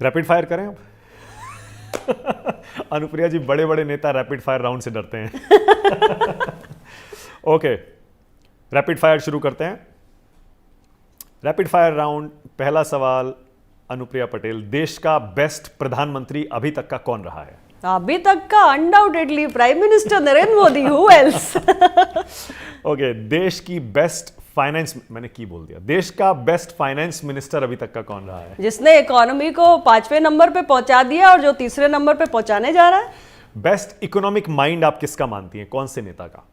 Rapid fire करें अब? अनुप्रिया जी, बड़े बड़े नेता रैपिड फायर राउंड से डरते हैं। ओके, रैपिड फायर शुरू करते हैं। रैपिड फायर राउंड, पहला सवाल अनुप्रिया पटेल, देश का बेस्ट प्रधानमंत्री अभी तक का कौन रहा है? अभी तक का undoubtedly prime minister Narendra Modi. Who else? Okay, देश की बेस्ट फाइनेंस, मैंने की बोल दिया, देश का बेस्ट फाइनेंस मिनिस्टर अभी तक का कौन रहा है? जिसने इकोनॉमी को 5वें नंबर पे पहुंचा दिया और जो 3रे नंबर पे पहुंचाने जा रहा है। बेस्ट इकोनॉमिक माइंड आप किसका मानती हैं, कौन से नेता का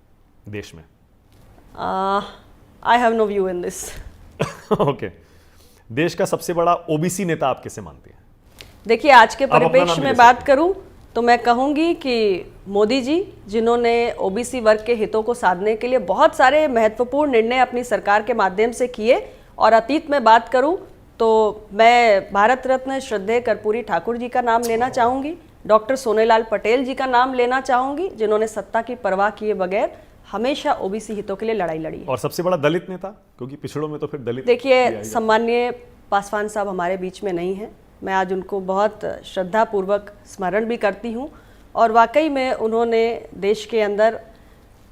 देश में? I have no view in this. Okay, देश का सबसे बड़ा ओबीसी नेता आप किसे मानती हैं? देखिए, आज के आप अपना परिप्रेक्ष्य नाम में ले बात सकते करूं तो मैं कहूंगी कि मोदी जी, जिन्होंने ओबीसी वर्ग के हितों को साधने के लिए बहुत सारे महत्वपूर्ण निर्णय अपनी सरकार के माध्यम से किए, और अतीत में बात करूं तो मैं भारत रत्न श्रद्धेय कर्पूरी ठाकुर जी का नाम लेना चाहूंगी, डॉक्टर सोनेलाल पटेल जी का नाम लेना चाहूंगी, जिन्होंने सत्ता की परवाह किए बगैर हमेशा ओबीसी हितों के लिए लड़ाई लड़ी है। और सबसे बड़ा दलित नेता, क्योंकि पिछड़ों में तो फिर दलित। देखिए, सम्माननीय पासवान साहब हमारे बीच में नहीं हैं, मैं आज उनको बहुत श्रद्धापूर्वक स्मरण भी करती हूँ, और वाकई में उन्होंने देश के अंदर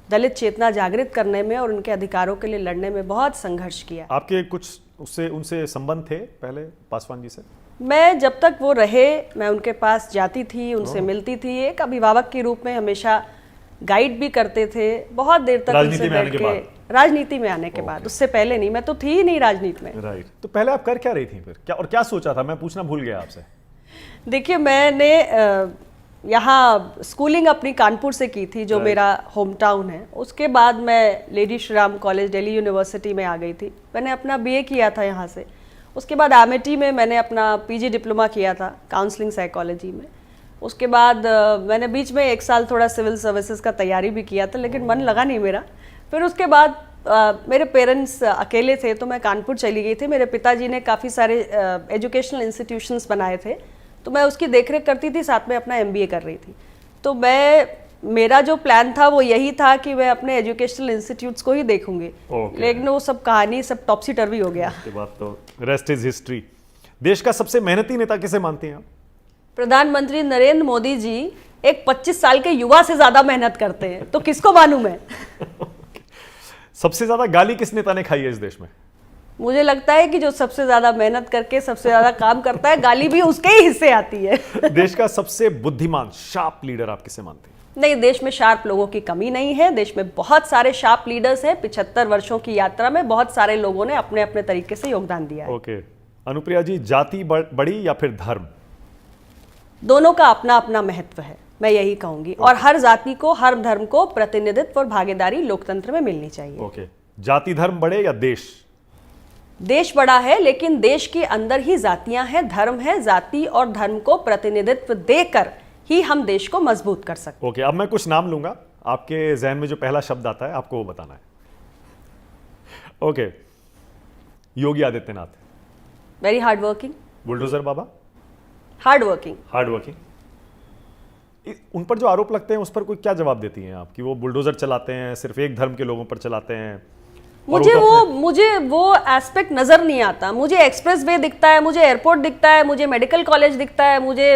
दलित चेतना जागृत करने में और उनके अधिकारों के लिए लड़ने में बहुत संघर्ष किया। आपके कुछ उससे उनसे संबंध थे पहले पासवान जी से? मैं जब तक वो रहे, मैं उनके पास जाती थी, उनसे मिलती थी, एक अभिभावक के रूप में हमेशा गाइड भी करते थे, बहुत देर तक उनसे बैठ के। राजनीति में आने के बाद, उससे पहले नहीं, मैं तो थी ही नहीं राजनीति में। राइट, तो पहले आप कर क्या रही थी फिर, क्या और क्या सोचा था? मैं पूछना भूल गया आपसे। देखिए, मैंने यहाँ स्कूलिंग अपनी कानपुर से की थी, जो मेरा होम टाउन है। उसके बाद मैं lady Shri Ram college Delhi university में आ गई थी, मैंने अपना बीए किया था यहाँ से। उसके बाद अमेठी में मैंने अपना पीजी डिप्लोमा किया था काउंसलिंग साइकोलॉजी में। उसके बाद मैंने बीच में 1 साल थोड़ा सिविल सर्विसेज का तैयारी भी किया था, लेकिन मन लगा नहीं मेरा। फिर उसके बाद मेरे पेरेंट्स अकेले थे तो मैं कानपुर चली गई थी। मेरे पिताजी ने काफ़ी सारे एजुकेशनल इंस्टीट्यूशंस बनाए थे, तो मैं उसकी देखरेख करती थी, साथ में अपना एमबीए कर रही थी। तो मेरा जो प्लान था वो यही था कि मैं अपने एजुकेशनल इंस्टीट्यूट्स को ही देखूंगी। लेकिन वो सब कहानी सब टॉपसी टर्वी हो गया। उसके बाद तो रेस्ट इज हिस्ट्री। देश का सबसे मेहनती नेता किसे मानती हैं आप? प्रधानमंत्री नरेंद्र मोदी जी एक 25 साल के युवा से ज्यादा मेहनत करते हैं, तो किसको मानूं मैं? सबसे ज्यादा गाली किस नेता ने खाई है इस देश में? मुझे लगता है कि जो सबसे ज्यादा मेहनत करके सबसे ज्यादा काम करता है, गाली भी उसके ही हिस्से आती है। देश का सबसे बुद्धिमान शार्प लीडर आप किसे मानते हैं? नहीं, देश में शार्प लोगों की कमी नहीं है। देश में बहुत सारे शार्प लीडर्स हैं। 75 वर्षों की यात्रा में बहुत सारे लोगों ने अपने अपने तरीके से योगदान दिया है। ओके, अनुप्रिया जी, जाति बड़ी या फिर धर्म? दोनों का अपना अपना महत्व है, मैं यही कहूंगी। और हर जाति को, हर धर्म को प्रतिनिधित्व और भागीदारी लोकतंत्र में मिलनी चाहिए। ओके, जाति धर्म बड़े या देश? देश बड़ा है, लेकिन देश के अंदर ही जातियां हैं, धर्म है। जाति और धर्म को प्रतिनिधित्व देकर ही हम देश को मजबूत कर सकते हैं। ओके, अब मैं कुछ नाम लूंगा, आपके जहन में जो पहला शब्द आता है आपको वो बताना है। Okay, Yogi Adityanath. Very hard working. Bulldozer Baba. Hard working. उन पर जो आरोप लगते हैं उस पर कोई क्या जवाब देती हैं आप कि वो बुलडोजर चलाते हैं, सिर्फ एक धर्म के लोगों पर चलाते हैं? मुझे वो एस्पेक्ट नजर नहीं आता। मुझे एक्सप्रेसवे दिखता है, मुझे एयरपोर्ट दिखता है, मुझे मेडिकल कॉलेज दिखता है, मुझे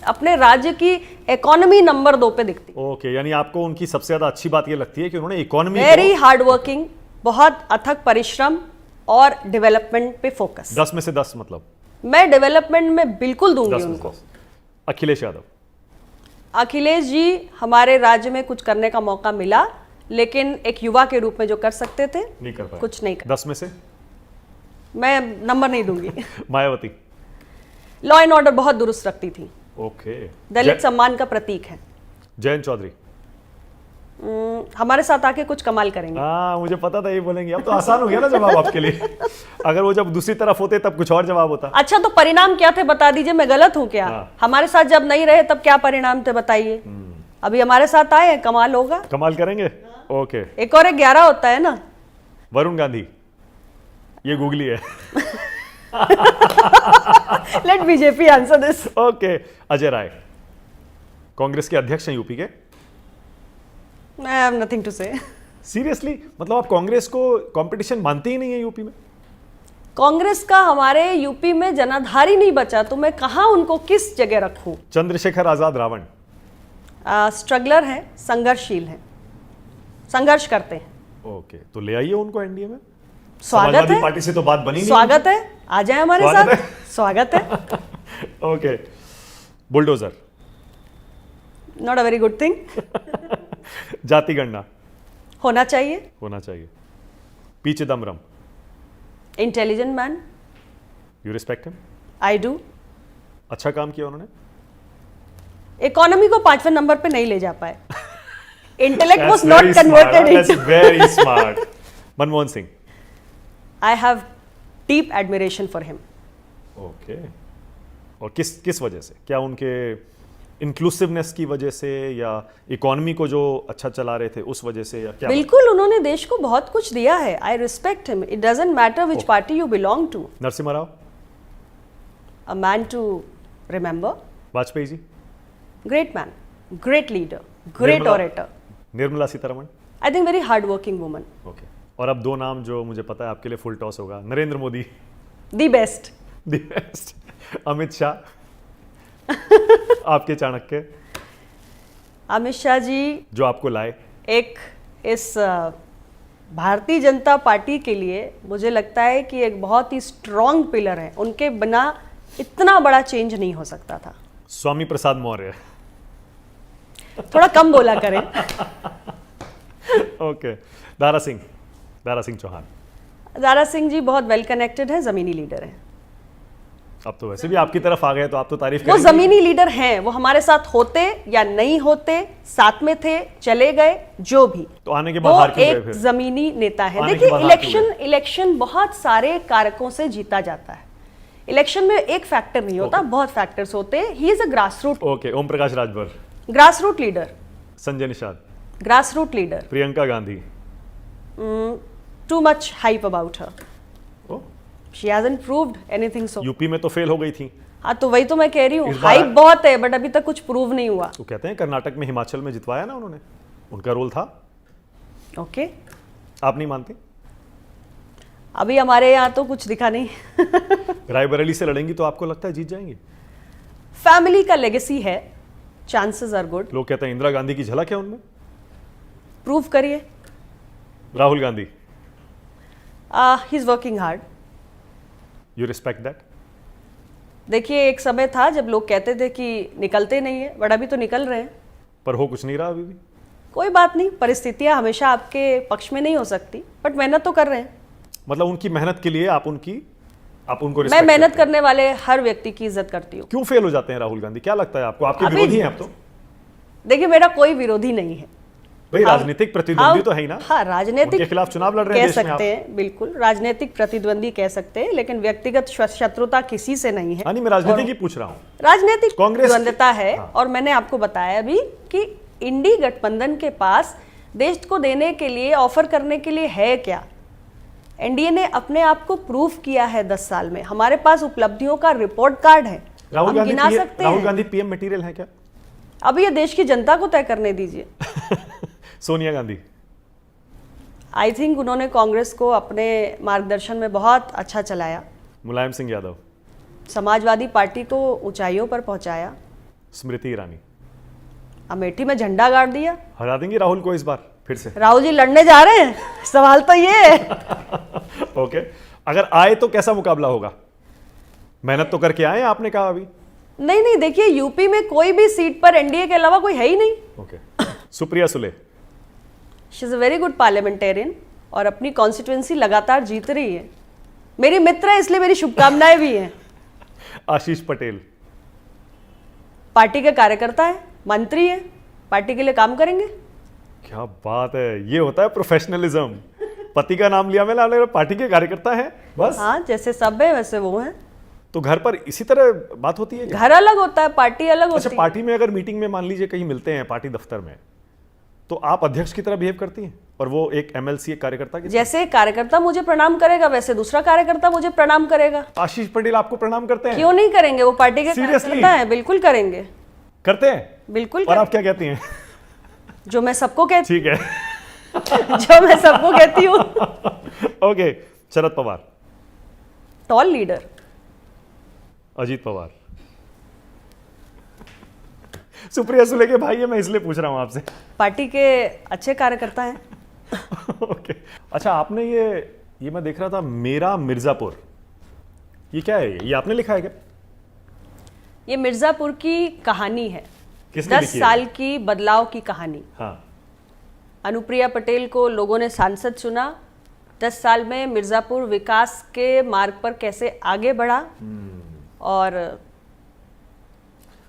अपने राज्य की इकोनॉमी नंबर 2 पे दिखती है। ओके, यानी आपको उनकी सबसे ज्यादा अच्छी बात ये लगती है कि उन्होंने इकोनॉमी वेरी हार्ड वर्किंग, बहुत अथक परिश्रम और डेवलपमेंट पे फोकस। 10 में से 10 मतलब? मैं डेवलपमेंट में बिल्कुल दूंगी उनको। अखिलेश यादव। अखिलेश जी, हमारे राज्य में कुछ करने का मौका मिला, लेकिन एक युवा के रूप में जो कर सकते थे नहीं कर पाए। कुछ नहीं कर। 10 में से? मैं नंबर नहीं दूंगी। मायावती। लॉ एंड ऑर्डर बहुत दुरुस्त रखती थी। ओके, दलित सम्मान का प्रतीक है। जयंत चौधरी। हमारे साथ आके कुछ कमाल करेंगे। मुझे पता था ये बोलेंगे। अब तो आसान हो गया ना जवाब आपके लिए। अगर वो जब दूसरी तरफ होते तब कुछ और जवाब होता। अच्छा, तो परिणाम क्या थे बता दीजिए, मैं गलत हूँ क्या? हमारे साथ जब नहीं रहे तब क्या परिणाम थे बताइए। अभी हमारे साथ आए हैं, कमाल होगा। कमाल करेंगे। ओके, एक और 11 होता है ना। वरुण गांधी, ये गूगली है। Let BJP answer this. Okay, Ajay Rai, Congress के अध्यक्ष हैं यूपी के। I have nothing to say. Seriously, मतलब आप कांग्रेस को कंपटीशन मानते ही नहीं है यूपी में? कांग्रेस का हमारे यूपी में जनाधार ही नहीं बचा, तो मैं कहाँ उनको किस जगह रखूं? चंद्रशेखर आजाद रावण। स्ट्रगलर हैं, संघर्षशील हैं, संघर्ष करते हैं। ओके, तो ले आइए उनको एनडीए में। स्वागत समाजवादी है, पार्टी से तो बात बनी नहीं। स्वागत है, आ जाए हमारे स्वागत साथ। है। स्वागत है। Okay, bulldozer. Not a very good thing. जाति गणना होना चाहिए। होना चाहिए। P Chidambaram. Intelligent man. You respect him? I do. अच्छा काम किया उन्होंने। इकोनॉमी को 5वें नंबर पे नहीं ले जा पाए। Intellect That's was not very smart. Converted That's into. very smart. Manmohan Singh. I have deep admiration for him. Okay, और किस वजह से? क्या उनके इंक्लूसिवनेस की वजह से, या इकोनॉमी को जो अच्छा चला रहे थे उस वजह से, या क्या? बिल्कुल, उन्होंने देश को बहुत कुछ दिया है। I respect him. It doesn't matter which party you belong to. Narasimha Rao. A man to remember. Vajpayee ji. Great man, great leader, great Nirmala- orator. Nirmala Sitharaman. I think very hard working woman. Okay, और अब दो नाम जो मुझे पता है आपके लिए फुल टॉस होगा। Narendra Modi. The best. The best. Amit Shah. आपके चाणक्य अमित शाह जी जो आपको लाए। एक इस भारतीय जनता पार्टी के लिए मुझे लगता है कि एक बहुत ही स्ट्रॉन्ग पिलर है। उनके बिना इतना बड़ा चेंज नहीं हो सकता था। स्वामी प्रसाद मौर्य। थोड़ा कम बोला करें। ओके, दारा सिंह चौहान। दारा सिंह जी बहुत वेल कनेक्टेड है, जमीनी लीडर है। अब तो वैसे भी आपकी तरफ आ गए तो आप तो तारीफ वो करेंगे। जमीनी लीडर हैं। वो हमारे साथ होते या नहीं होते, साथ में थे, चले गए, जो भी, तो आने के वो बाद हार क्यों गए एक फिर? जमीनी नेता है। आने के देखिए, बाद हार क्यों इलेक्शन बहुत सारे कारकों से जीता जाता है। इलेक्शन में एक फैक्टर नहीं होता, बहुत फैक्टर्स होते हैं। He is a okay, Om Prakash Rajbhar. Grass root leader. Sanjay Nishad. Grass root leader. Priyanka Gandhi. Too much hype about her. Oh, she hasn't proved anything so. UP में तो फेल हो गई थी। हाँ, तो वही तो मैं कह रही हूँ, इस बार- हाइप बहुत है, बट अभी तक कुछ प्रूव नहीं हुआ। तो कहते हैं कर्नाटक में, हिमाचल में जितवाया ना उन्होंने, उनका रोल था। ओके, आप नहीं मानते? अभी हमारे यहाँ तो कुछ दिखा नहीं। रायबरेली से लड़ेंगी तो आपको लगता है जीत जाएंगी? फैमिली का लेगेसी है, चांसेस आर गुड। लोग कहते हैं इंदिरा गांधी की झलक है उनमें। प्रूव करिए। Rahul Gandhi. He is working hard. You respect that? देखिए, एक समय था जब लोग कहते थे कि निकलते नहीं है, बट अभी तो निकल रहे हैं। पर हो कुछ नहीं रहा अभी भी। कोई बात नहीं, परिस्थितियां हमेशा आपके पक्ष में नहीं हो सकती, बट मेहनत तो कर रहे हैं। मतलब उनकी मेहनत के लिए आप उनको मैं respect मेहनत करते हैं। करने वाले हर व्यक्ति की इज्जत करती हूँ। क्यों फेल हो जाते हैं राहुल गांधी? क्या लगता है आपको? आपके अभी- विरोधी हैं आप तो। देखिए, मेरा कोई विरोधी नहीं है। भाई, हाँ, राजनीतिक प्रतिद्वंदी तो है ही ना। हाँ, राजनीतिक उनके खिलाफ चुनाव लड़ रहे कह हैं देश में आप। सकते हैं, बिल्कुल राजनीतिक प्रतिद्वंदी कह सकते हैं, लेकिन व्यक्तिगत शत्रुता किसी से नहीं है। हाँ, नहीं, मैं राजनीति की पूछ रहा हूँ। राजनीतिक कांग्रेस की- द्वंद्वता है। हाँ। और मैंने आपको बताया भी कि इंडी गठबंधन के पास देश को देने के लिए, ऑफर करने के लिए है क्या? एनडीए ने अपने आप को प्रूव किया है 10 साल में। हमारे पास उपलब्धियों का रिपोर्ट कार्ड है, हम गिना सकते राहुल हैं। गांधी पीएम मटेरियल है क्या? अब ये देश की जनता को तय करने दीजिए। सोनिया गांधी। आई थिंक उन्होंने कांग्रेस को अपने मार्गदर्शन में बहुत अच्छा चलाया, मुलायम सिंह यादव। समाजवादी पार्टी को ऊंचाइयों पर पहुंचाया, स्मृति ईरानी। अमेठी में झंडा गाड़ दिया। हरा देंगी राहुल को इस बार फिर से? राहुल जी लड़ने जा रहे हैं, सवाल तो ये है। ओके, अगर आए तो कैसा मुकाबला होगा? मेहनत तो करके आए आपने कहा अभी। नहीं नहीं, देखिए, यूपी में कोई भी सीट पर एनडीए के अलावा कोई है ही नहीं। Okay, Supriya Sule. She is a very good parliamentarian और अपनी कॉन्स्टिट्यूएंसी लगातार जीत रही है। मेरी मित्र है, इसलिए मेरी शुभकामनाएं भी हैं। आशीष पटेल। पार्टी के कार्यकर्ता है, मंत्री है, पार्टी के लिए काम करेंगे। क्या बात है, ये होता है प्रोफेशनलिज्म। पति का नाम लिया मैंने, पार्टी के कार्यकर्ता है बस। हाँ, जैसे सब है वैसे वो है। तो घर पर इसी तरह बात होती है क्या? घर अलग होता है, पार्टी अलग अच्छा, होती है। पार्टी में अगर मीटिंग में मान लीजिए कहीं मिलते हैं पार्टी दफ्तर में, तो आप अध्यक्ष की तरह बिहेव करती हैं और वो एक एमएलसी, एक कार्यकर्ता की? जैसे एक कार्यकर्ता मुझे प्रणाम करेगा, वैसे दूसरा कार्यकर्ता मुझे प्रणाम करेगा। आशीष पटेल आपको प्रणाम करते हैं? क्यों नहीं करेंगे? वो पार्टी के Seriously? कार्यकर्ता है, बिल्कुल करेंगे। करते हैं? बिल्कुल और आप क्या कहती हैं? जो मैं सबको कहती ठीक है। जो मैं सबको कहती हूँ। Okay, Sharad Pawar. Tall leader. Ajit Pawar. Supriya Sule के भाई है, मैं इसलिए पूछ रहा हूं आपसे। पार्टी के अच्छे कार्यकर्ता हैं। ओके। अच्छा, आपने ये मैं देख रहा था, मेरा मिर्जापुर, ये क्या है? ये आपने लिखा है क्या? ये मिर्जापुर की कहानी है, किसने 10 लिखी है? साल की बदलाव की कहानी। हाँ। अनुप्रिया पटेल को लोगों ने सांसद चुना, 10 साल में मिर्जापुर विकास के मार्ग पर कैसे आगे बढ़ा, और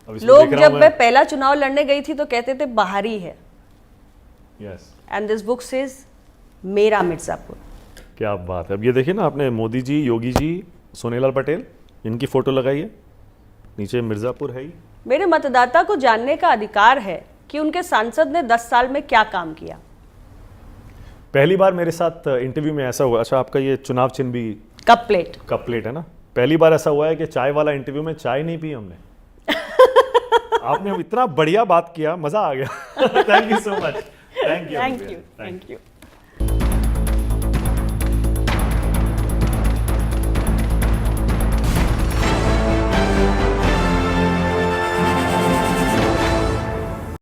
अब इसमें लोग देख रहा जब हूं मैं पहला चुनाव लड़ने गई थी तो कहते थे बाहरी है, yes. And this book says मेरा मिर्जापुर। क्या बात है। अब ये देखिए ना, आपने मोदी जी, योगी जी, सोनेलाल पटेल, इनकी फोटो लगाई है, नीचे मिर्जापुर है ही। मेरे मतदाता को जानने का अधिकार है कि उनके सांसद ने 10 साल में क्या काम किया। पहली बार मेरे साथ इंटरव्यू में ऐसा हुआ। अच्छा, आपका ये चुनाव चिन्ह भी कप प्लेट। कप प्लेट है ना? पहली बार ऐसा हुआ है कि चाय वाला इंटरव्यू में चाय नहीं पी हमने। आपने इतना बढ़िया बात किया, मजा आ गया। Thank you so much. Thank you. Thank you.